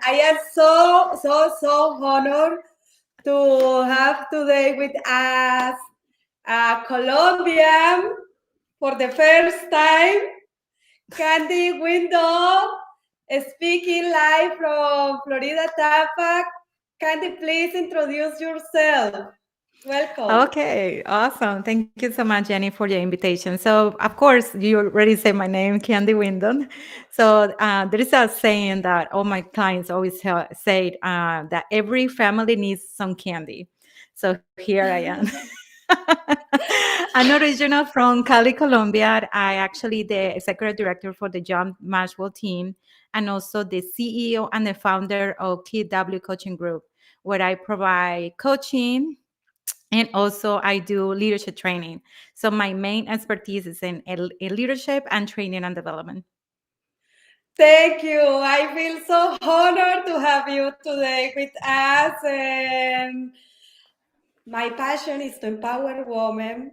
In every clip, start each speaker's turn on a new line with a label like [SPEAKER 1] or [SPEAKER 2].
[SPEAKER 1] I am so honored to have today with us a Colombian for the first time, Kandy Windom, speaking live from Florida Tampa. Kandy, please introduce yourself. Welcome.
[SPEAKER 2] Okay, awesome. Thank you so much, Jenny, for your invitation. So, of course, you already say my name, Kandy Windom. So, there is a saying that all my clients always say that every family needs some candy. So, here I am. I'm original from Cali, Colombia. I actually the executive director for the John Maxwell team, and also the CEO and the founder of KW Coaching Group, where I provide coaching and also I do leadership training. So my main expertise is in leadership and training and development.
[SPEAKER 1] Thank you. I feel so honored to have you today with us. And my passion is to empower women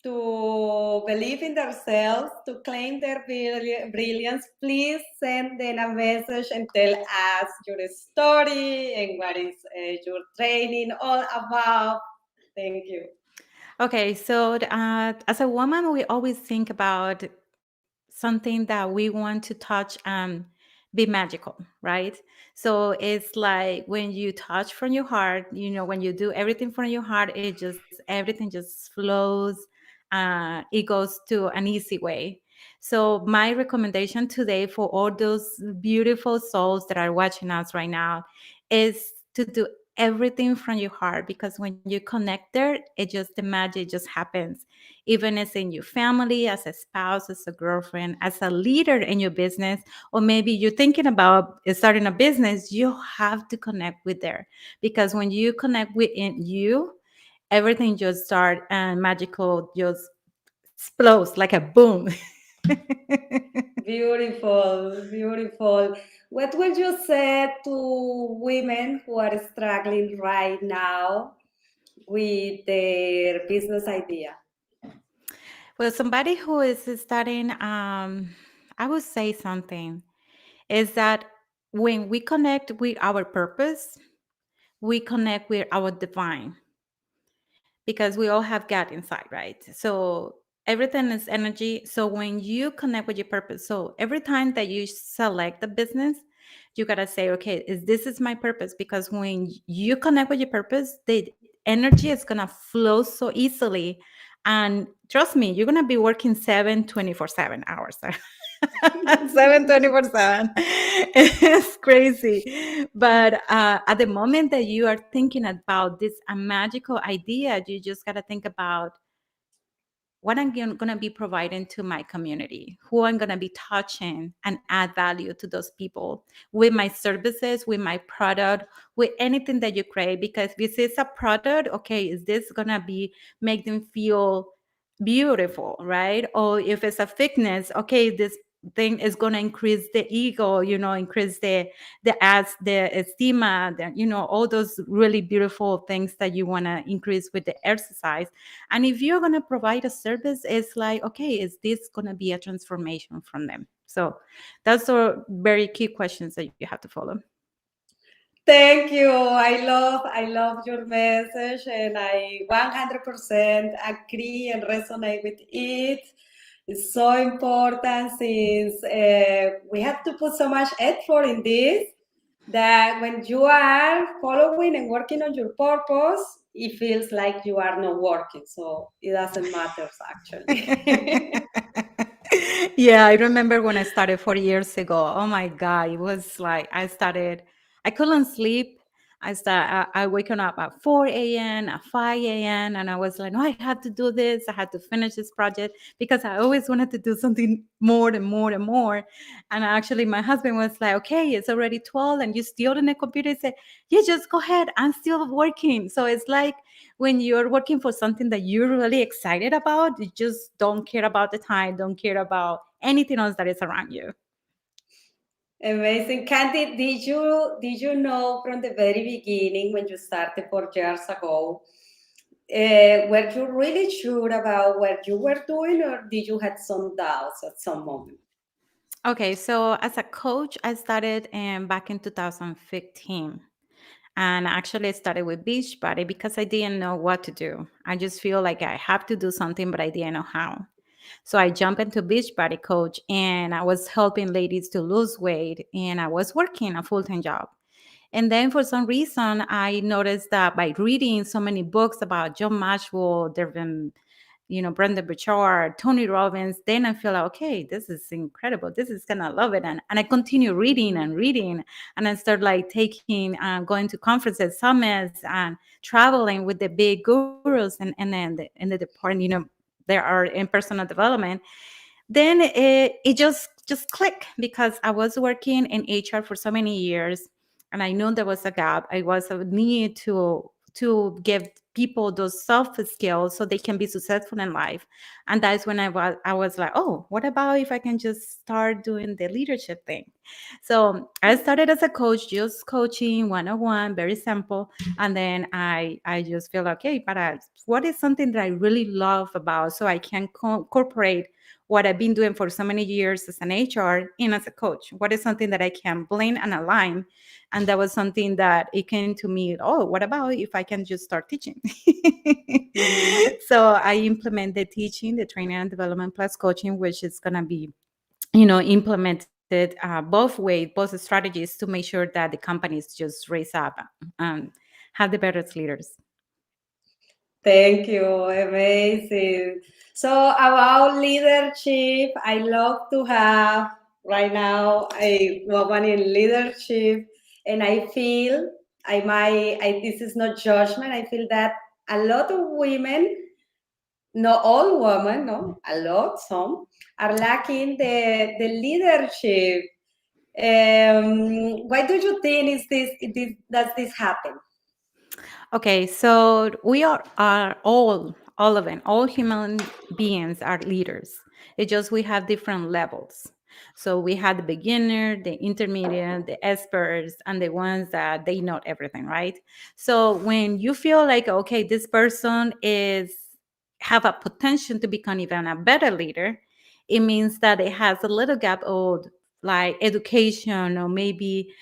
[SPEAKER 1] to believe in themselves, to claim their brilliance. Please send them a message and tell us your story and what is your training all about. Thank you.
[SPEAKER 2] Okay, so as a woman, we always think about something that we want to touch and be magical, right? So it's like when you touch from your heart, when you do everything from your heart, everything just flows. It goes to an easy way. So my recommendation today for all those beautiful souls that are watching us right now is to do everything from your heart, because when you connect there, the magic just happens, even as in your family, as a spouse, as a girlfriend, as a leader in your business, or maybe you're thinking about starting a business. You have to connect with there, because when you connect within you, everything just start and magical just explodes like a boom.
[SPEAKER 1] Beautiful, beautiful. What would you say to women who are struggling right now with their business idea?
[SPEAKER 2] Well, somebody who is studying, I would say something is that when we connect with our purpose, we connect with our divine, because we all have God inside, right? So everything is energy. So when you connect with your purpose, so every time that you select the business, you gotta say, okay, this is my purpose? Because when you connect with your purpose, the energy is gonna flow so easily. And trust me, you're gonna be working 7 hours. 7 24/7. It's crazy. But at the moment that you are thinking about this a magical idea, you just got to think about what I'm going to be providing to my community, who I'm going to be touching and add value to those people with my services, with my product, with anything that you create. Because if it's a product, okay, is this going to be make them feel beautiful, right? Or if it's a fitness, okay, this thing is going to increase the ego, increase the ads, the esteem, all those really beautiful things that you want to increase with the exercise. And if you're going to provide a service, it's like, okay, is this going to be a transformation from them? So that's the very key questions that you have to follow.
[SPEAKER 1] Thank you. I love your message, and I 100% agree and resonate with it. It's so important since we have to put so much effort in this that when you are following and working on your purpose, it feels like you are not working. So it doesn't matter actually.
[SPEAKER 2] Yeah, I remember when I started 4 years ago. Oh my God, it was like I couldn't sleep. I waking up at 4 a.m., at 5 a.m., and I was like, no, I had to do this. I had to finish this project because I always wanted to do something more and more and more. And actually, my husband was like, okay, it's already 12 and you're still in the computer. He said, yeah, just go ahead. I'm still working. So it's like, when you're working for something that you're really excited about, you just don't care about the time, don't care about anything else that is around you.
[SPEAKER 1] Amazing. Candy, did you know from the very beginning when you started 4 years ago, were you really sure about what you were doing, or did you have some doubts at some moment?
[SPEAKER 2] Okay, so as a coach, I started back in 2015. And actually, I started with Beachbody because I didn't know what to do. I just feel like I have to do something, but I didn't know how. So I jumped into Beachbody coach and I was helping ladies to lose weight and I was working a full-time job. And then for some reason, I noticed that by reading so many books about John Maxwell, there have been, Brenda Burchard, Tony Robbins, then I feel like, okay, this is incredible. This is gonna love it. And I continue reading and reading. And I start like taking, going to conferences, summits, and traveling with the big gurus and then in the department, there are in personal development. Then it just clicked because I was working in HR for so many years, and I knew there was a gap. I was a need to give people those soft skills so they can be successful in life. And that's when I was like, oh, what about if I can just start doing the leadership thing? So I started as a coach, just coaching 101, very simple. And then I just feel okay, but what is something that I really love about so I can incorporate what I've been doing for so many years as an HR and as a coach? What is something that I can blend and align? And that was something that it came to me, oh, what about if I can just start teaching?
[SPEAKER 1] Mhm.
[SPEAKER 2] So I implemented teaching, the training and development plus coaching, which is going to be implemented both ways, both strategies to make sure that the companies just raise up and have the better leaders.
[SPEAKER 1] Thank you. Amazing. So about leadership, I love to have right now a woman in leadership, and I feel this is not judgment. I feel that a lot of women, not all women, no, a lot, some are lacking the leadership. Why do you think does this happen?
[SPEAKER 2] Okay, so we are all of them, all human beings are leaders. It's just we have different levels. So we have the beginner, the intermediate, the experts, and the ones that they know everything, right? So when you feel like, okay, this person is have a potential to become even a better leader, it means that it has a little gap of like education or maybe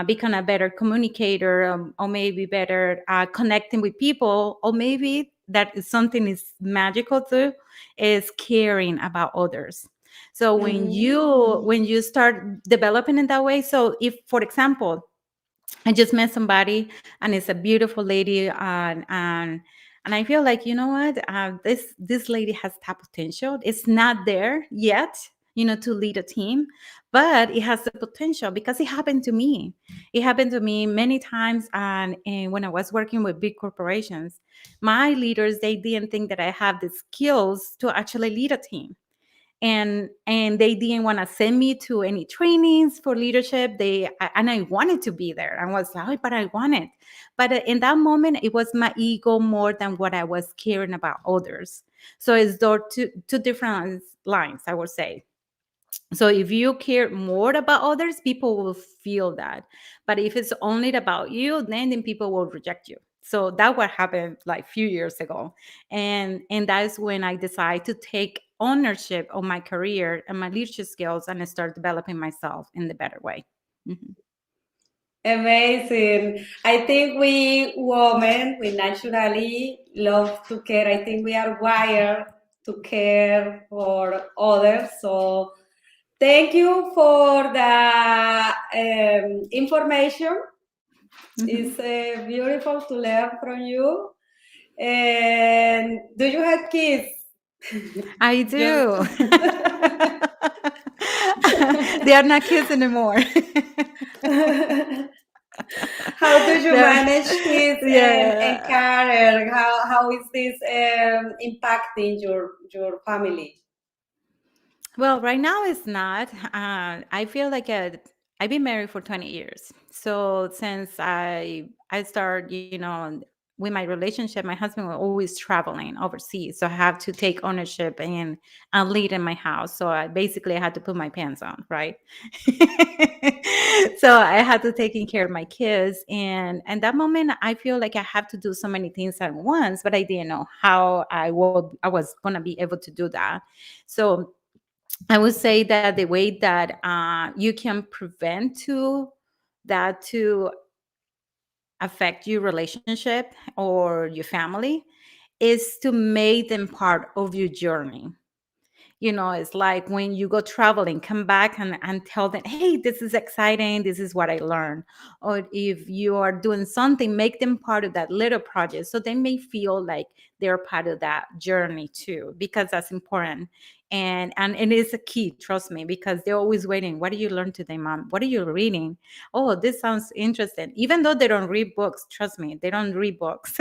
[SPEAKER 2] become a better communicator, or maybe better connecting with people, or maybe that is something is magical too, is caring about others. So when you
[SPEAKER 1] Mhm.
[SPEAKER 2] when you start developing in that way, so if for example I just met somebody and it's a beautiful lady, and I feel like, you know what, this lady has that potential. It's not there yet, to lead a team, but it has the potential because it happened to me. It happened to me many times, and when I was working with big corporations, my leaders, they didn't think that I have the skills to actually lead a team, and they didn't want to send me to any trainings for leadership. And I wanted to be there. I was like, "Oh, but I wanted." But in that moment, it was my ego more than what I was caring about others. So it's those two different lines, I would say. So if you care more about others, people will feel that. But if it's only about you, then people will reject you. So that what happened like few years ago. And that's when I decided to take ownership of my career and my leadership skills and I start developing myself in the better way. Mhm.
[SPEAKER 1] Amazing. I think we women, we naturally love to care. I think we are wired to care for others. So thank you for the information.
[SPEAKER 2] Mhm.
[SPEAKER 1] It's beautiful to learn from you. And do you have kids?
[SPEAKER 2] I
[SPEAKER 1] Just
[SPEAKER 2] do. They are not kids anymore.
[SPEAKER 1] how do you
[SPEAKER 2] They're,
[SPEAKER 1] manage kids and
[SPEAKER 2] yeah.
[SPEAKER 1] career? How is this impacting your family?
[SPEAKER 2] Well, right now it's not. I feel like I've been married for 20 years. So since I started, with my relationship, my husband was always traveling overseas. So I have to take ownership and lead in my house. So I had to put my pants on, right? So I had to taking care of my kids. And that moment I feel like I have to do so many things at once, but I didn't know how I was gonna be able to do that. So I would say that the way that you can prevent to affect your relationship or your family is to make them part of your journey. It's like when you go traveling, come back and tell them, hey, this is exciting, this is what I learned. Or if you are doing something, make them part of that little project so they may feel like they're part of that journey too, because that's important. And it is a key, trust me, because they're always waiting. What did you learn today, mom? What are you reading? Oh, this sounds interesting. Even though they don't read books, trust me, they don't read books.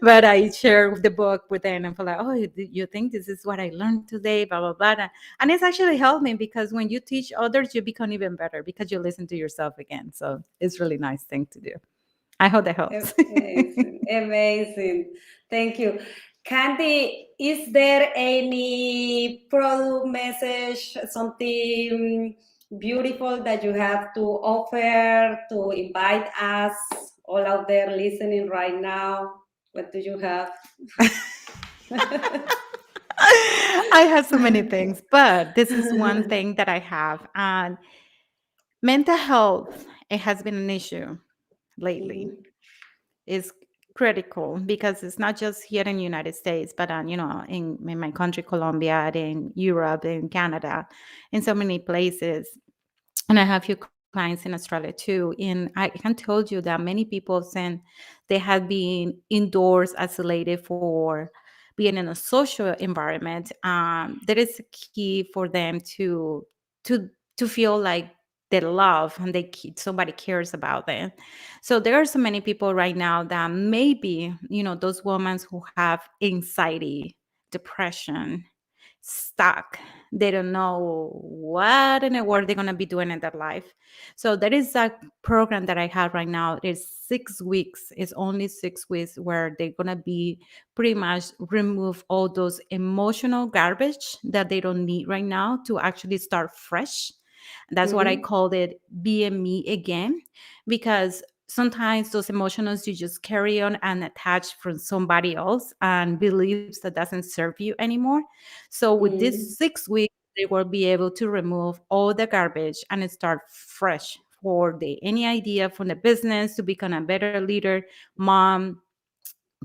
[SPEAKER 2] But I share the book with them and feel like, oh, you think this is what I learned today, blah, blah, blah. And it's actually helped me because when you teach others, you become even better because you listen to yourself again. So it's really nice thing to do. I hope that helps.
[SPEAKER 1] Amazing, amazing. Thank you. Candy, is there any product message, something beautiful that you have to offer to invite us all out there listening right now? What do you have?
[SPEAKER 2] I have so many things, but this is one thing that I have. And mental health, it has been an issue lately.
[SPEAKER 1] Mhm.
[SPEAKER 2] Is critical because it's not just here in the United States, but in my country, Colombia, in Europe, in Canada, in so many places. And I have few clients in Australia too. And I can tell you that many people saying they have been indoors isolated for being in a social environment. That is a key for them to to feel like they love and somebody cares about them. So there are so many people right now that maybe those women who have anxiety, depression, stuck. They don't know what in the world they're going to be doing in their life. So there is a program that I have right now. It's 6 weeks. It's only 6 weeks where they're going to be pretty much remove all those emotional garbage that they don't need right now to actually start fresh. That's what I
[SPEAKER 1] Mhm.
[SPEAKER 2] called it, being me again, because sometimes those emotions you just carry on and attach from somebody else and beliefs that doesn't serve you anymore. So with this
[SPEAKER 1] Mhm.
[SPEAKER 2] 6 weeks, they will be able to remove all the garbage and start fresh for the any idea from the business to become a better leader, mom,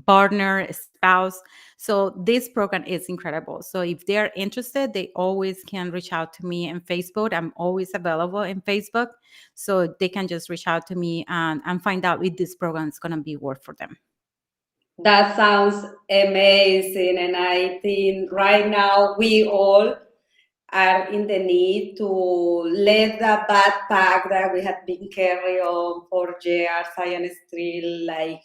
[SPEAKER 2] partner, spouse. So this program is incredible. So if they're interested, they always can reach out to me on Facebook. I'm always available in Facebook. So they can just reach out to me and find out if this program is going to be worth for them.
[SPEAKER 1] That sounds amazing. And I think right now we all are in the need to let the backpack that we have been carrying on for years. I am still like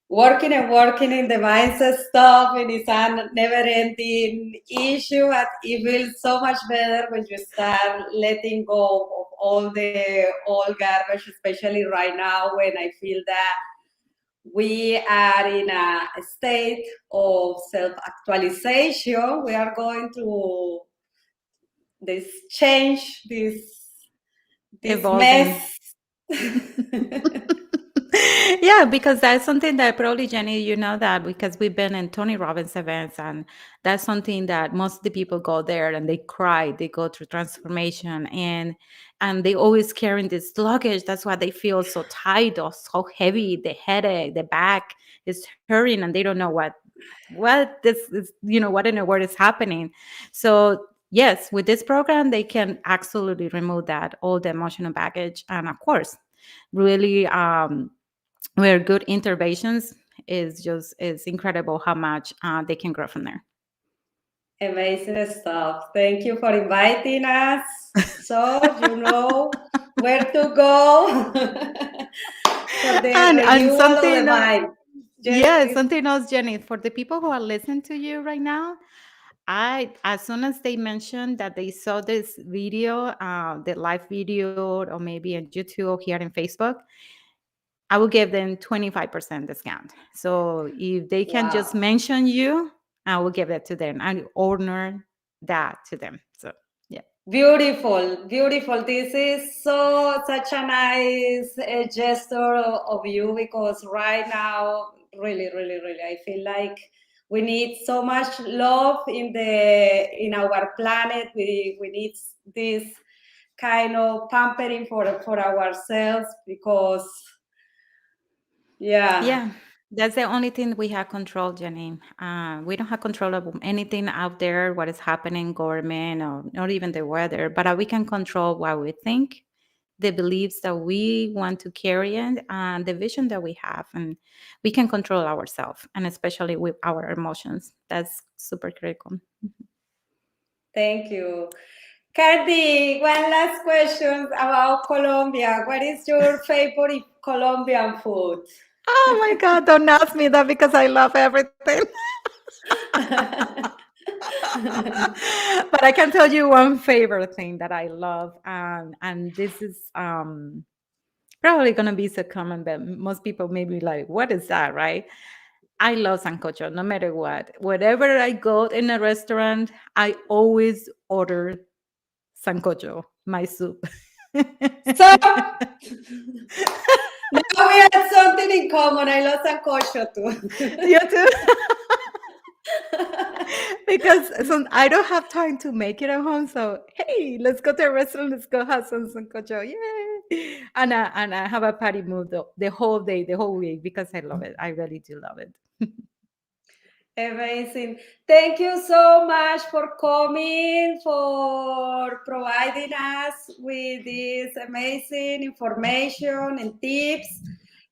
[SPEAKER 1] working and working in the mindset stuff, and it's a never-ending issue. But it feels so much better when you start letting go of all the old garbage, especially right now when I feel that we are in a state of self-actualization. We are going to this change, this
[SPEAKER 2] Evolving.
[SPEAKER 1] mess.
[SPEAKER 2] Yeah, because that's something that probably, Jenny, you know that because we've been in Tony Robbins events, and that's something that most of the people go there and they cry, they go through transformation, and they always carrying this luggage. That's why they feel so tight or so heavy, the headache, the back is hurting, and they don't know what this is, what in the world is happening. So yes, with this program, they can absolutely remove that, all the emotional baggage. And of course, really where good interventions is incredible how much they can grow from there.
[SPEAKER 1] Amazing stuff. Thank you for inviting us. So you know where to go for the
[SPEAKER 2] And
[SPEAKER 1] renewal of the
[SPEAKER 2] something
[SPEAKER 1] mind. Yes,
[SPEAKER 2] yeah,
[SPEAKER 1] please.
[SPEAKER 2] something else, Jenny, for the people who are listening to you right now, I as soon as they mentioned that they saw this video, the live video, or maybe on YouTube or here in Facebook, I will give them 25% discount. So if they can just
[SPEAKER 1] Wow.
[SPEAKER 2] mention you, I will give it to them. I honor that to them. So yeah.
[SPEAKER 1] Beautiful, beautiful. This is such a nice gesture of you because right now, really, really, really, I feel like We need so much love in our planet. We need this kind of pampering for ourselves because
[SPEAKER 2] Yeah, that's the only thing we have control, Jenny. We don't have control of anything out there, what is happening, government, or not even the weather, but we can control what we think, the beliefs that we want to carry, and the vision that we have. And we can control ourselves, and especially with our emotions. That's super critical.
[SPEAKER 1] Thank you. Kandy, one last question about Colombia. What is your favorite Colombian food?
[SPEAKER 2] Oh my God, don't ask me that because I love everything. But I can tell you one favorite thing that I love, and this is probably gonna be so common, but most people may be like, "What is that?" Right? I love sancocho, no matter what. Wherever I go in a restaurant, I always order sancocho, my soup.
[SPEAKER 1] So now we have something in common. I love sancocho too.
[SPEAKER 2] You too? Because I don't have time to make it at home. So hey, let's go to a restaurant. Let's go have some sancocho. Yay! And I have a party mood the whole day, the whole week because I love it. I really do love it.
[SPEAKER 1] Amazing. Thank you so much for coming, for providing us with this amazing information and tips,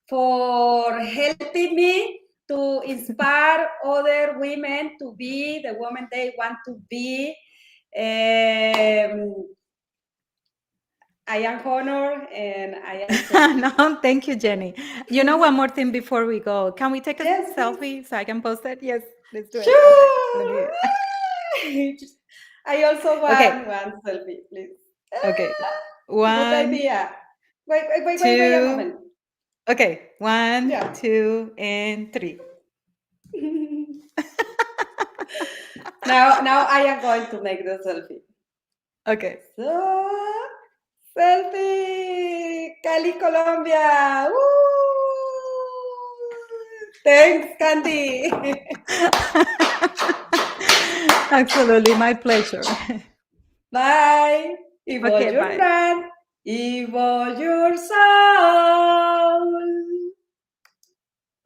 [SPEAKER 1] for helping me to inspire other women to be the woman they want to be. I am honored and I am happy.
[SPEAKER 2] No, thank you, Jenny. You know, one more thing before we go. Can we take a
[SPEAKER 1] Yes,
[SPEAKER 2] selfie
[SPEAKER 1] please.
[SPEAKER 2] so I can post it? Yes, let's do it. Okay, let
[SPEAKER 1] Sure.
[SPEAKER 2] me.
[SPEAKER 1] I also want
[SPEAKER 2] Okay,
[SPEAKER 1] one selfie, please.
[SPEAKER 2] okay.
[SPEAKER 1] Good
[SPEAKER 2] One,
[SPEAKER 1] idea. Wait a
[SPEAKER 2] two.
[SPEAKER 1] moment.
[SPEAKER 2] Okay, one,
[SPEAKER 1] Yeah.
[SPEAKER 2] 2, and 3.
[SPEAKER 1] Now I am going to make the selfie.
[SPEAKER 2] Okay.
[SPEAKER 1] So, selfie, Cali, Colombia. Woo! Thanks, Kandy.
[SPEAKER 2] Absolutely, my pleasure.
[SPEAKER 1] Bye. Y voy
[SPEAKER 2] Okay,
[SPEAKER 1] your
[SPEAKER 2] bye.
[SPEAKER 1] brand. Y voy your soul.